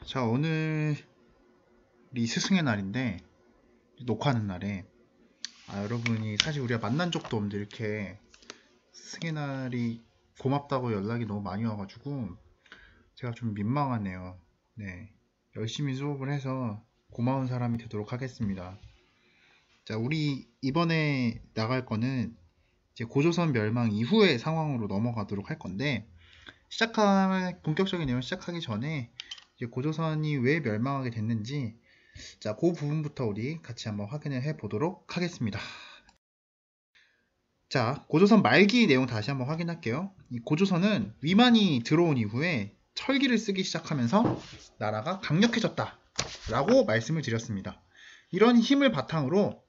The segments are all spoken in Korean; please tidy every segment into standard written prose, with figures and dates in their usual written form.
자, 오늘이 스승의 날인데, 녹화하는 날에, 여러분이 사실 우리가 만난 적도 없는데, 이렇게 스승의 날이 고맙다고 연락이 너무 많이 와가지고, 제가 좀 민망하네요. 네. 열심히 수업을 해서 고마운 사람이 되도록 하겠습니다. 자, 우리 이번에 나갈 거는 이제 고조선 멸망 이후의 상황으로 넘어가도록 할 건데, 본격적인 내용 시작하기 전에, 이제 고조선이 왜 멸망하게 됐는지, 자, 그 부분부터 우리 같이 한번 확인을 해 보도록 하겠습니다. 자, 고조선 말기 내용 다시 한번 확인할게요. 이 고조선은 위만이 들어온 이후에 철기를 쓰기 시작하면서 나라가 강력해졌다 라고 말씀을 드렸습니다. 이런 힘을 바탕으로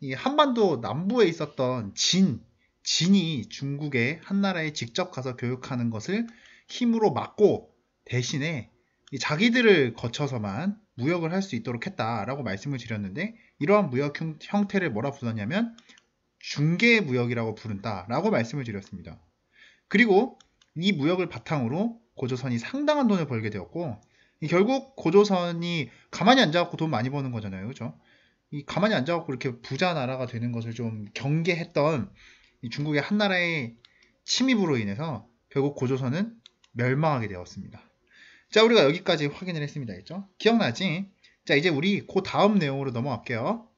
이 한반도 남부에 있었던 진이 중국의 한나라에 직접 가서 교육하는 것을 힘으로 막고 대신에 자기들을 거쳐서만 무역을 할 수 있도록 했다라고 말씀을 드렸는데, 이러한 무역 형태를 뭐라 불렀냐면 중개무역이라고 부른다라고 말씀을 드렸습니다. 그리고 이 무역을 바탕으로 고조선이 상당한 돈을 벌게 되었고, 결국 고조선이 가만히 앉아갖고 돈 많이 버는 거잖아요, 그죠? 이 가만히 앉아갖고 이렇게 부자 나라가 되는 것을 좀 경계했던 이 중국의 한나라의 침입으로 인해서 결국 고조선은 멸망하게 되었습니다. 자, 우리가 여기까지 확인을 했습니다. 그죠? 기억나지? 자, 이제 우리 그 다음 내용으로 넘어갈게요.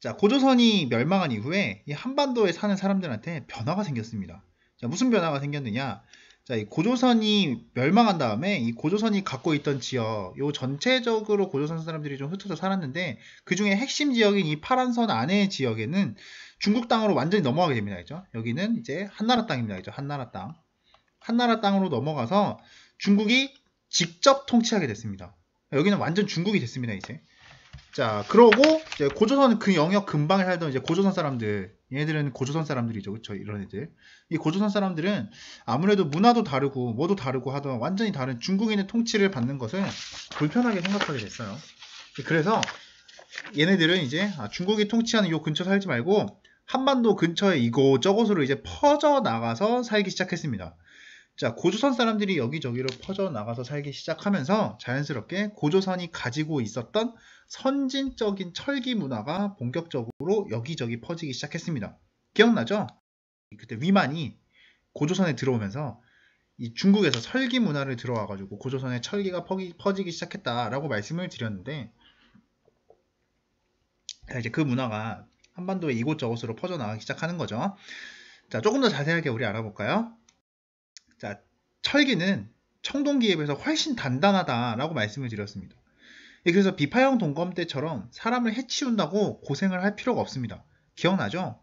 자, 고조선이 멸망한 이후에 이 한반도에 사는 사람들한테 변화가 생겼습니다. 자, 무슨 변화가 생겼느냐? 자, 이 고조선이 멸망한 다음에 이 고조선이 갖고 있던 지역, 요 전체적으로 고조선 사람들이 좀 흩어져 살았는데, 그 중에 핵심 지역인 이 파란선 안의 지역에는 중국 땅으로 완전히 넘어가게 됩니다. 그죠? 여기는 이제 한나라 땅입니다. 그죠? 한나라 땅. 한나라 땅으로 넘어가서 중국이 직접 통치하게 됐습니다. 여기는 완전 중국이 됐습니다, 이제. 자, 그러고 이제 고조선 그 영역 근방에 살던 이제 고조선 사람들, 얘네들은 고조선 사람들이죠, 그쵸? 이런 애들. 이 고조선 사람들은 아무래도 문화도 다르고 뭐도 다르고 하던 완전히 다른 중국인의 통치를 받는 것을 불편하게 생각하게 됐어요. 그래서 얘네들은 이제 중국이 통치하는 요 근처 살지 말고 한반도 근처에 이곳저곳으로 이제 퍼져 나가서 살기 시작했습니다. 자, 고조선 사람들이 여기저기로 퍼져나가서 살기 시작하면서 자연스럽게 고조선이 가지고 있었던 선진적인 철기 문화가 본격적으로 여기저기 퍼지기 시작했습니다. 기억나죠? 그때 위만이 고조선에 들어오면서 이 중국에서 철기 문화를 들어와가지고 고조선의 철기가 퍼지기 시작했다라고 말씀을 드렸는데, 이제 그 문화가 한반도의 이곳저곳으로 퍼져나가기 시작하는 거죠. 자, 조금 더 자세하게 우리 알아볼까요? 자, 철기는 청동기에 비해서 훨씬 단단하다라고 말씀을 드렸습니다. 그래서 비파형 동검 때처럼 사람을 해치운다고 고생을 할 필요가 없습니다. 기억나죠?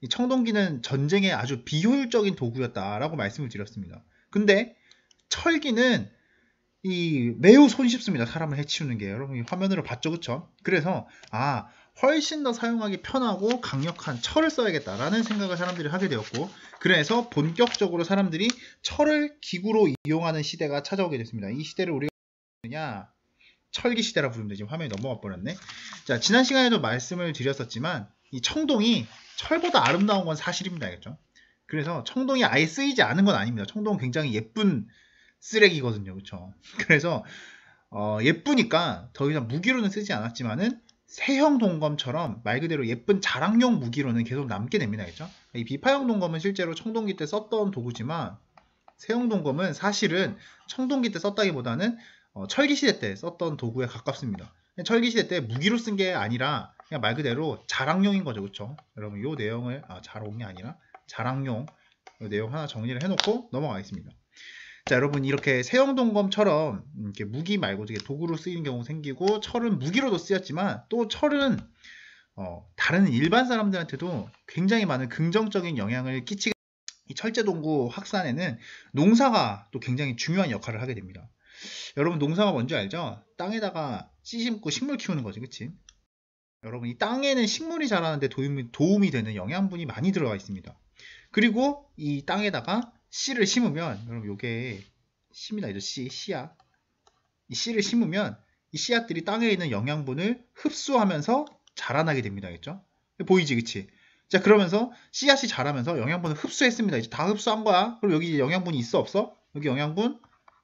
이 청동기는 전쟁에 아주 비효율적인 도구였다라고 말씀을 드렸습니다. 근데 철기는 매우 손쉽습니다. 사람을 해치우는 게. 여러분 화면으로 봤죠, 그쵸? 그래서 훨씬 더 사용하기 편하고 강력한 철을 써야겠다라는 생각을 사람들이 하게 되었고, 그래서 본격적으로 사람들이 철을 기구로 이용하는 시대가 찾아오게 됐습니다. 이 시대를 우리가 뭐냐? 철기 시대라 부르면 되지. 화면이 넘어가 버렸네. 자, 지난 시간에도 말씀을 드렸었지만 이 청동이 철보다 아름다운 건 사실입니다. 알겠죠? 그래서 청동이 아예 쓰이지 않은 건 아닙니다. 청동은 굉장히 예쁜 쓰레기거든요. 그렇죠? 그래서 예쁘니까 더 이상 무기로는 쓰지 않았지만은 세형 동검처럼 말 그대로 예쁜 자랑용 무기로는 계속 남게 됩니다. 그렇죠? 이 비파형 동검은 실제로 청동기 때 썼던 도구지만 세형 동검은 사실은 청동기 때 썼다기보다는 철기 시대 때 썼던 도구에 가깝습니다. 철기 시대 때 무기로 쓴 게 아니라 그냥 말 그대로 자랑용인 거죠. 그렇죠? 여러분 이 내용을 자롱이 아니라 자랑용 이 내용 하나 정리를 해놓고 넘어가겠습니다. 자, 여러분 이렇게 세형동검처럼 이렇게 무기 말고 이게 도구로 쓰이는 경우 생기고, 철은 무기로도 쓰였지만 또 철은 다른 일반 사람들한테도 굉장히 많은 긍정적인 영향을 끼치게. 이 철제동구 확산에는 농사가 또 굉장히 중요한 역할을 하게 됩니다. 여러분 농사가 뭔지 알죠? 땅에다가 씨 심고 식물 키우는 거지, 그치? 여러분 이 땅에는 식물이 자라는데 도움이 되는 영양분이 많이 들어가 있습니다. 그리고 이 땅에다가 씨를 심으면, 여러분 요게 씨입니다. 이죠? 씨야. 이 씨를 심으면 이 씨앗들이 땅에 있는 영양분을 흡수하면서 자라나게 됩니다. 알겠죠? 보이지, 그치? 자, 그러면서 씨앗이 자라면서 영양분을 흡수했습니다. 이제 다 흡수한 거야. 그럼 여기 영양분이 있어, 없어? 여기 영양분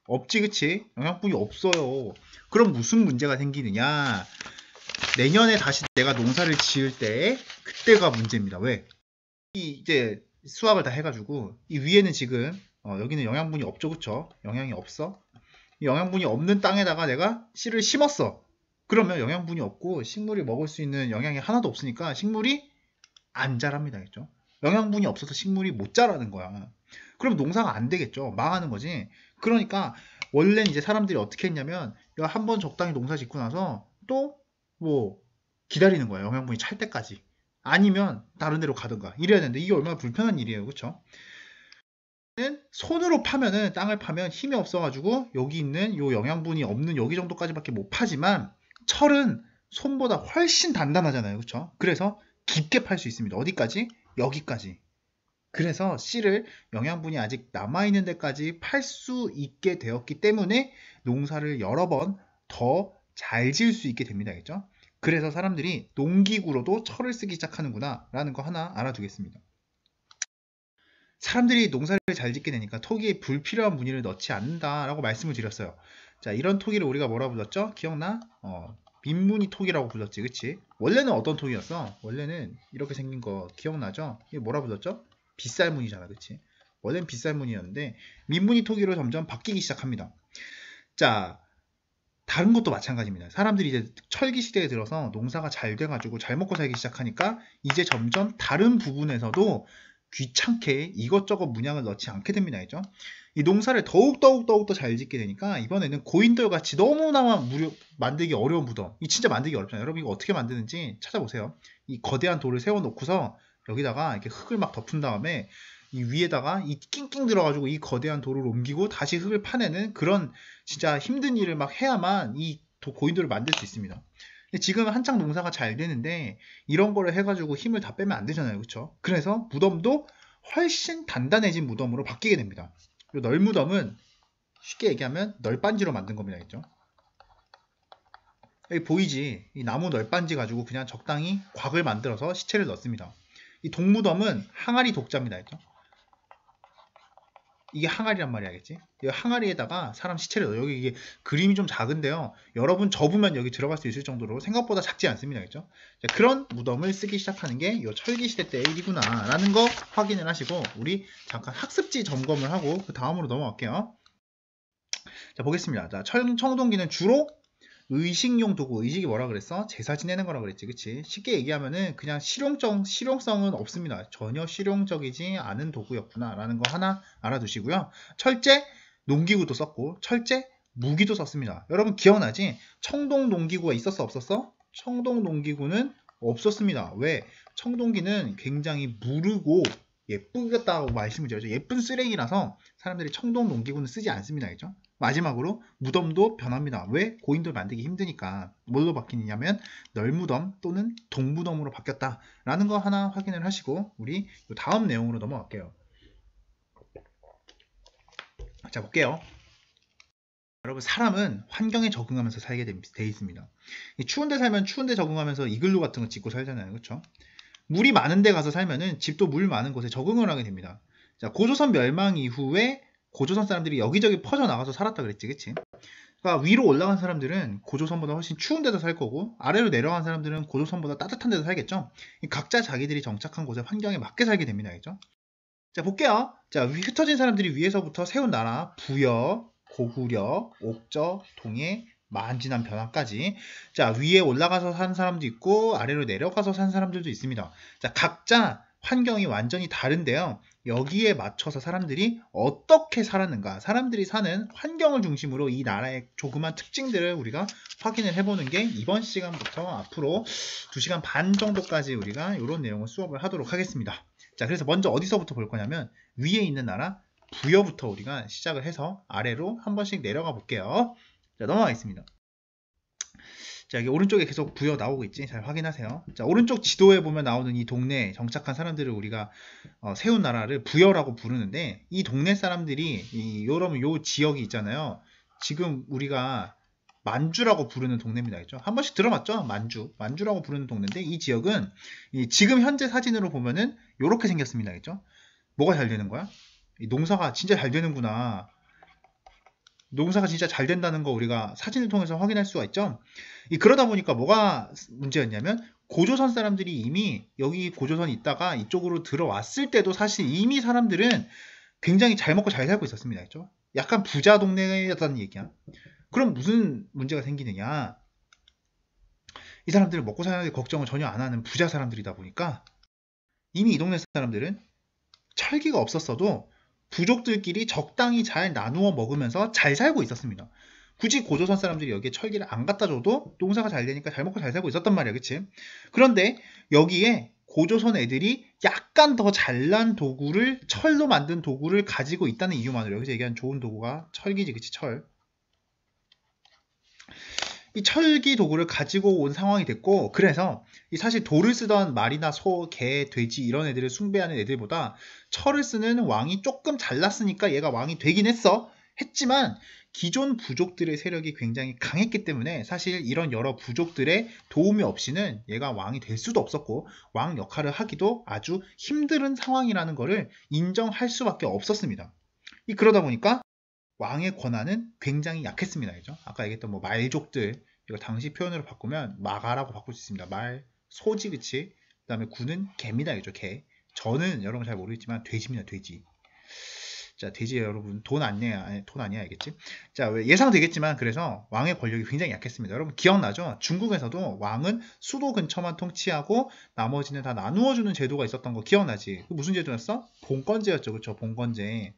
없지, 그치? 영양분이 없어요. 그럼 무슨 문제가 생기느냐? 내년에 다시 내가 농사를 지을 때 그때가 문제입니다. 왜? 이제 수확을 다 해가지고 이 위에는 지금 여기는 영양분이 없죠, 그쵸? 영양이 없어. 이 영양분이 없는 땅에다가 내가 씨를 심었어. 그러면 영양분이 없고 식물이 먹을 수 있는 영양이 하나도 없으니까 식물이 안 자랍니다, 그죠? 영양분이 없어서 식물이 못 자라는 거야. 그럼 농사가 안 되겠죠. 망하는 거지. 그러니까 원래는 이제 사람들이 어떻게 했냐면 한 번 적당히 농사 짓고 나서 또 뭐 기다리는 거야. 영양분이 찰 때까지. 아니면 다른 데로 가든가 이래야 되는데 이게 얼마나 불편한 일이에요. 그쵸? 손으로 파면은 땅을 파면 힘이 없어가지고 여기 있는 요 영양분이 없는 여기 정도까지밖에 못 파지만 철은 손보다 훨씬 단단하잖아요. 그쵸? 그래서 깊게 팔 수 있습니다. 어디까지? 여기까지. 그래서 씨를 영양분이 아직 남아있는 데까지 팔 수 있게 되었기 때문에 농사를 여러 번 더 잘 지을 수 있게 됩니다. 알겠죠? 그래서 사람들이 농기구로도 철을 쓰기 시작하는구나 라는 거 하나 알아두겠습니다. 사람들이 농사를 잘 짓게 되니까 토기에 불필요한 무늬를 넣지 않는다 라고 말씀을 드렸어요. 자, 이런 토기를 우리가 뭐라 불렀죠? 기억나? 민무늬 토기라고 불렀지, 그치? 원래는 어떤 토기였어? 원래는 이렇게 생긴 거 기억나죠? 이게 뭐라 불렀죠? 빗살무늬잖아, 그치? 원래는 빗살무늬였는데 민무늬 토기로 점점 바뀌기 시작합니다. 자, 다른 것도 마찬가지입니다. 사람들이 이제 철기 시대에 들어서 농사가 잘 돼가지고 잘 먹고 살기 시작하니까 이제 점점 다른 부분에서도 귀찮게 이것저것 문양을 넣지 않게 됩니다. 알죠? 이 농사를 더욱더 잘 짓게 되니까 이번에는 고인돌 같이 너무나 만들기 어려운 무덤. 이 진짜 만들기 어렵잖아요. 여러분 이거 어떻게 만드는지 찾아보세요. 이 거대한 돌을 세워놓고서 여기다가 이렇게 흙을 막 덮은 다음에 이 위에다가 이 낑낑 들어가지고 이 거대한 돌을 옮기고 다시 흙을 파내는 그런 진짜 힘든 일을 막 해야만 이 고인돌을 만들 수 있습니다. 근데 지금 한창 농사가 잘 되는데 이런 거를 해가지고 힘을 다 빼면 안 되잖아요. 그쵸? 그래서 무덤도 훨씬 단단해진 무덤으로 바뀌게 됩니다. 이 널무덤은 쉽게 얘기하면 널빤지로 만든 겁니다. 알죠? 여기 보이지? 이 나무 널빤지 가지고 그냥 적당히 곽을 만들어서 시체를 넣습니다. 이 독무덤은 항아리 독자입니다. 알죠? 이게 항아리란 말이 알겠지? 이 항아리에다가 사람 시체를 넣어요. 여기 이게 그림이 좀 작은데요. 여러분 접으면 여기 들어갈 수 있을 정도로 생각보다 작지 않습니다. 그렇죠? 자, 그런 무덤을 쓰기 시작하는 게 이 철기시대 때 일이구나 라는 거 확인을 하시고 우리 잠깐 학습지 점검을 하고 그 다음으로 넘어갈게요. 자, 보겠습니다. 자, 청동기는 주로 의식용 도구, 의식이 뭐라 그랬어? 제사 지내는 거라 그랬지, 그치? 쉽게 얘기하면은 그냥 실용성은 없습니다. 전혀 실용적이지 않은 도구였구나 라는 거 하나 알아두시고요. 철제, 농기구도 썼고 철제, 무기도 썼습니다. 여러분 기억나지? 청동 농기구가 있었어, 없었어? 청동 농기구는 없었습니다. 왜? 청동기는 굉장히 무르고 예쁘겠다고 말씀을 드렸죠. 예쁜 쓰레기라서 사람들이 청동 농기구는 쓰지 않습니다. 그죠? 마지막으로 무덤도 변합니다. 왜? 고인돌 만들기 힘드니까. 뭘로 바뀌냐면 널무덤 또는 동무덤으로 바뀌었다라는 거 하나 확인을 하시고 우리 다음 내용으로 넘어갈게요. 자, 볼게요. 여러분 사람은 환경에 적응하면서 살게 돼 있습니다. 추운데 살면 추운데 적응하면서 이글루 같은 거 짓고 살잖아요. 그렇죠? 물이 많은 데 가서 살면은 집도 물 많은 곳에 적응을 하게 됩니다. 자, 고조선 멸망 이후에 고조선 사람들이 여기저기 퍼져나가서 살았다 그랬지, 그치? 그러니까 위로 올라간 사람들은 고조선보다 훨씬 추운 데서 살 거고 아래로 내려간 사람들은 고조선보다 따뜻한 데서 살겠죠? 각자 자기들이 정착한 곳의 환경에 맞게 살게 됩니다, 그죠? 자, 볼게요. 자, 흩어진 사람들이 위에서부터 세운 나라 부여, 고구려, 옥저, 동해, 만진한 변화까지. 자, 위에 올라가서 산 사람도 있고 아래로 내려가서 산 사람들도 있습니다. 자, 각자 환경이 완전히 다른데요. 여기에 맞춰서 사람들이 어떻게 살았는가, 사람들이 사는 환경을 중심으로 이 나라의 조그만 특징들을 우리가 확인을 해보는 게 이번 시간부터 앞으로 2시간 반 정도까지 우리가 이런 내용을 수업을 하도록 하겠습니다. 자, 그래서 먼저 어디서부터 볼 거냐면 위에 있는 나라 부여부터 우리가 시작을 해서 아래로 한 번씩 내려가 볼게요. 자, 넘어가겠습니다. 자, 여기 오른쪽에 계속 부여 나오고 있지? 잘 확인하세요. 자, 오른쪽 지도에 보면 나오는 이 동네에 정착한 사람들을 우리가 세운 나라를 부여라고 부르는데 이 동네 사람들이 여러분 요 지역이 있잖아요. 지금 우리가 만주라고 부르는 동네입니다. 그죠? 한 번씩 들어봤죠? 만주라고 부르는 동네인데 이 지역은 지금 현재 사진으로 보면은 요렇게 생겼습니다. 그죠? 뭐가 잘 되는 거야? 이 농사가 진짜 잘 되는구나. 농사가 진짜 잘 된다는 거 우리가 사진을 통해서 확인할 수가 있죠. 그러다 보니까 뭐가 문제였냐면 고조선 사람들이 이미 여기 고조선이 있다가 이쪽으로 들어왔을 때도 사실 이미 사람들은 굉장히 잘 먹고 잘 살고 있었습니다. 그렇죠? 약간 부자 동네였다는 얘기야. 그럼 무슨 문제가 생기느냐? 이 사람들은 먹고 사는 데 걱정을 전혀 안 하는 부자 사람들이다 보니까 이미 이 동네 사람들은 철기가 없었어도 부족들끼리 적당히 잘 나누어 먹으면서 잘 살고 있었습니다. 굳이 고조선 사람들이 여기에 철기를 안 갖다 줘도 농사가 잘 되니까 잘 먹고 잘 살고 있었단 말이야. 그치? 그런데 여기에 고조선 애들이 약간 더 잘난 도구를, 철로 만든 도구를 가지고 있다는 이유만으로, 여기서 얘기한 좋은 도구가 철기지. 그치? 철. 이 철기 도구를 가지고 온 상황이 됐고, 그래서 사실 돌을 쓰던 말이나 소, 개, 돼지 이런 애들을 숭배하는 애들보다 철을 쓰는 왕이 조금 잘났으니까 얘가 왕이 되긴 했지만 기존 부족들의 세력이 굉장히 강했기 때문에 사실 이런 여러 부족들의 도움이 없이는 얘가 왕이 될 수도 없었고 왕 역할을 하기도 아주 힘든 상황이라는 것을 인정할 수밖에 없었습니다. 그러다 보니까 왕의 권한은 굉장히 약했습니다. 그죠? 아까 얘기했던 뭐 말족들, 이거 당시 표현으로 바꾸면 마가라고 바꿀 수 있습니다. 말, 소지, 그치? 그 다음에 구는 개입니다. 그죠? 개. 저는 여러분 잘 모르겠지만 돼지입니다. 돼지. 자, 돼지 여러분 돈 아니야, 알겠지? 자, 예상되겠지만 그래서 왕의 권력이 굉장히 약했습니다. 여러분 기억나죠? 중국에서도 왕은 수도 근처만 통치하고 나머지는 다 나누어주는 제도가 있었던 거 기억나지? 무슨 제도였어? 봉건제였죠. 그쵸? 봉건제.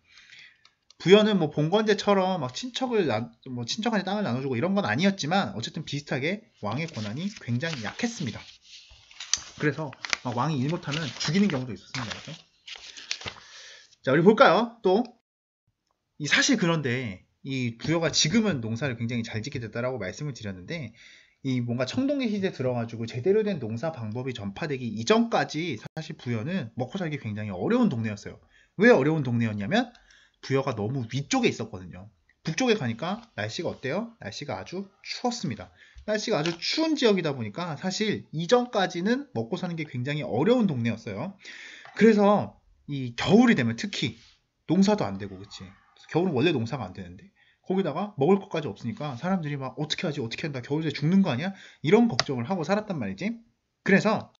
부여는 뭐 봉건제처럼 막 친척한테 땅을 나눠주고 이런 건 아니었지만 어쨌든 비슷하게 왕의 권한이 굉장히 약했습니다. 그래서 막 왕이 일 못하면 죽이는 경우도 있었습니다. 그렇죠? 자, 우리 볼까요? 또 사실 그런데 이 부여가 지금은 농사를 굉장히 잘 짓게 됐다라고 말씀을 드렸는데 뭔가 청동기 시대에 들어가지고 제대로 된 농사 방법이 전파되기 이전까지 사실 부여는 먹고 살기 굉장히 어려운 동네였어요. 왜 어려운 동네였냐면 부여가 너무 위쪽에 있었거든요. 북쪽에 가니까 날씨가 어때요? 날씨가 아주 추웠습니다. 날씨가 아주 추운 지역이다 보니까 사실 이전까지는 먹고 사는 게 굉장히 어려운 동네였어요. 그래서 겨울이 되면 특히 농사도 안 되고, 그치? 겨울은 원래 농사가 안 되는데 거기다가 먹을 것까지 없으니까 사람들이 막 어떻게 하지? 어떻게 한다? 겨울에 죽는 거 아니야? 이런 걱정을 하고 살았단 말이지. 그래서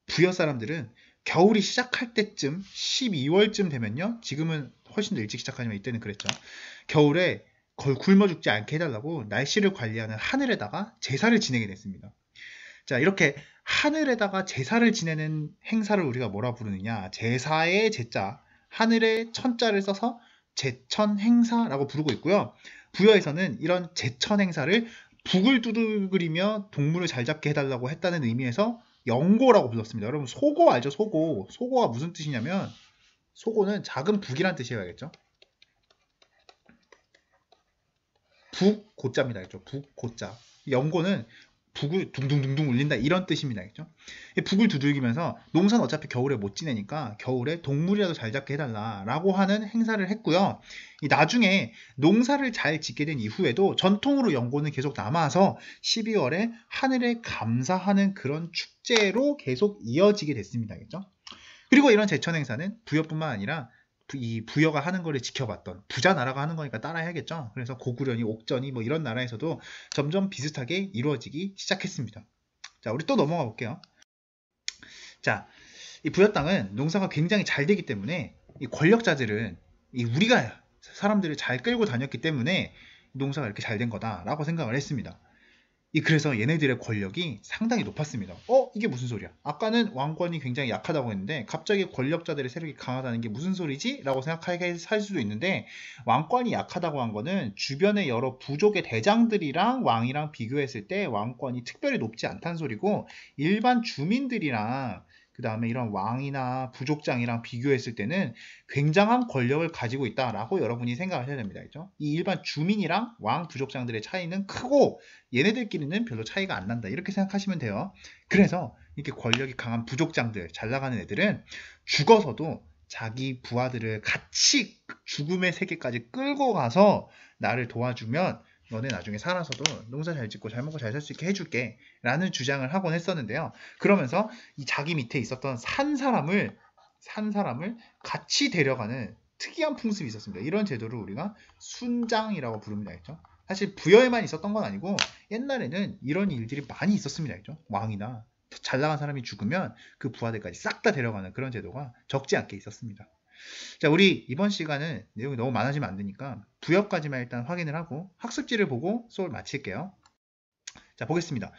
부여 사람들은 겨울이 시작할 때쯤 12월쯤 되면요, 지금은 훨씬 더 일찍 시작하지만 이때는 그랬죠. 겨울에 굶어 죽지 않게 해달라고 날씨를 관리하는 하늘에다가 제사를 지내게 됐습니다. 자, 이렇게 하늘에다가 제사를 지내는 행사를 우리가 뭐라 부르느냐? 제사의 제자, 하늘의 천자를 써서 제천 행사라고 부르고 있고요. 부여에서는 이런 제천 행사를 북을 두들기며 동물을 잘 잡게 해달라고 했다는 의미에서 영고라고 불렀습니다. 여러분 소고 알죠? 소고. 소고가 무슨 뜻이냐면 소고는 작은 북이란 뜻이어야겠죠. 북 고자입니다. 그렇죠? 북 고자. 영고는 북을 둥둥둥둥 울린다 이런 뜻입니다. 그렇죠? 북을 두들기면서 농사는 어차피 겨울에 못 지내니까 겨울에 동물이라도 잘 잡게 해달라라고 하는 행사를 했고요. 나중에 농사를 잘 짓게 된 이후에도 전통으로 영고는 계속 남아서 12월에 하늘에 감사하는 그런 축제로 계속 이어지게 됐습니다. 그렇죠? 그리고 이런 제천 행사는 부여뿐만 아니라 부여가 하는 거를 지켜봤던 부자 나라가 하는 거니까 따라해야겠죠. 그래서 고구려니 옥전이 뭐 이런 나라에서도 점점 비슷하게 이루어지기 시작했습니다. 자, 우리 또 넘어가 볼게요. 자, 이 부여 땅은 농사가 굉장히 잘 되기 때문에 이 권력자들은 우리가 사람들을 잘 끌고 다녔기 때문에 농사가 이렇게 잘 된 거다라고 생각을 했습니다. 그래서 얘네들의 권력이 상당히 높았습니다. 이게 무슨 소리야? 아까는 왕권이 굉장히 약하다고 했는데 갑자기 권력자들의 세력이 강하다는 게 무슨 소리지? 라고 생각하게 할 수도 있는데 왕권이 약하다고 한 거는 주변의 여러 부족의 대장들이랑 왕이랑 비교했을 때 왕권이 특별히 높지 않다는 소리고 일반 주민들이랑 그 다음에 이런 왕이나 부족장이랑 비교했을 때는 굉장한 권력을 가지고 있다라고 여러분이 생각하셔야 됩니다. 그렇죠? 이 일반 주민이랑 왕, 부족장들의 차이는 크고 얘네들끼리는 별로 차이가 안 난다. 이렇게 생각하시면 돼요. 그래서 이렇게 권력이 강한 부족장들, 잘 나가는 애들은 죽어서도 자기 부하들을 같이 죽음의 세계까지 끌고 가서 나를 도와주면 너네 나중에 살아서도 농사 잘 짓고 잘 먹고 잘 살 수 있게 해줄게 라는 주장을 하곤 했었는데요. 그러면서 자기 밑에 있었던 산 사람을 같이 데려가는 특이한 풍습이 있었습니다. 이런 제도를 우리가 순장이라고 부릅니다. 그죠? 사실 부여에만 있었던 건 아니고 옛날에는 이런 일들이 많이 있었습니다. 그죠? 왕이나 잘 나간 사람이 죽으면 그 부하들까지 싹 다 데려가는 그런 제도가 적지 않게 있었습니다. 자, 우리 이번 시간은 내용이 너무 많아지면 안 되니까 부여까지만 일단 확인을 하고 학습지를 보고 수업을 마칠게요. 자, 보겠습니다.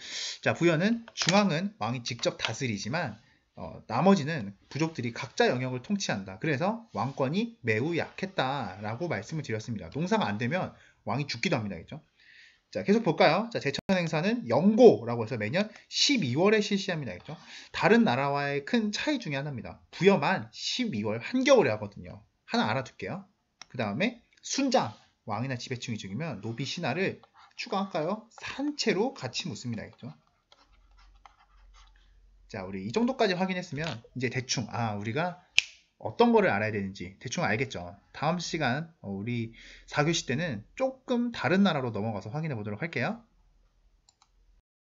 자, 부여는 중앙은 왕이 직접 다스리지만 나머지는 부족들이 각자 영역을 통치한다. 그래서 왕권이 매우 약했다라고 말씀을 드렸습니다. 농사가 안 되면 왕이 죽기도 합니다. 그죠? 자, 계속 볼까요? 자, 제천 행사는 영고라고 해서 매년 12월에 실시합니다. 그죠? 다른 나라와의 큰 차이 중에 하나입니다. 부여만 12월 한겨울에 하거든요. 하나 알아둘게요. 그 다음에 순장, 왕이나 지배층이 죽이면 노비 신하를 추가할까요? 산채로 같이 묻습니다. 그죠? 자, 우리 이 정도까지 확인했으면 이제 대충 우리가 어떤 거를 알아야 되는지 대충 알겠죠. 다음 시간 우리 4교시 때는 조금 다른 나라로 넘어가서 확인해 보도록 할게요.